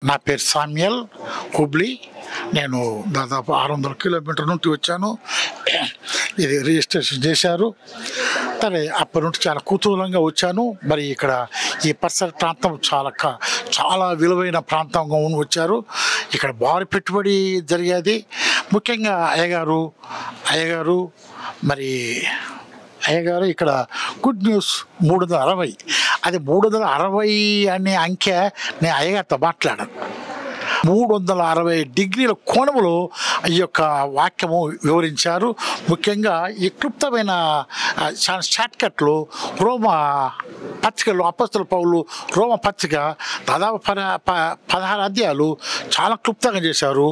నా పేరు సామ్యల్ హుబ్లీ. నేను దాదాపు 600 కిలోమీటర్ల నుండి వచ్చాను. ఇది రిజిస్ట్రేషన్ చేశారు. సరే, అప్పటి నుండి చాలా కుతూహలంగా వచ్చాను. మరి ఇక్కడ ఈ పరిసర ప్రాంతం చాలా విలువైన ప్రాంతంగా వచ్చారు. ఇక్కడ భారీ పెట్టుబడి జరిగేది. ముఖ్యంగా అయ్యగారు ఇక్కడ గుడ్ న్యూస్ 360. అది 360 అనే అంకె నేను అయ్యగారితో మాట్లాడాను. 360 డిగ్రీల కోణములో ఈ యొక్క వాక్యము వివరించారు. ముఖ్యంగా ఈ క్లుప్తమైన షార్ట్కట్లు రోమా పత్రికలు అపోస్తలుల పౌలు రోమా పత్రిక దాదాపు 16 అధ్యాయాలు చాలా క్లుప్తంగా చేశారు.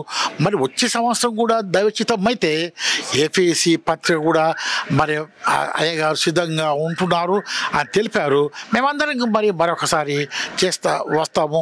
మరి వచ్చే సంవత్సరం కూడా దైవచిత్తం అయితే ఎఫెసీ పత్రిక కూడా మరి అయ్యగారు సిద్ధంగా ఉంటున్నారు అని తెలిపారు. మేమందరం మరి మరొకసారి వస్తాము.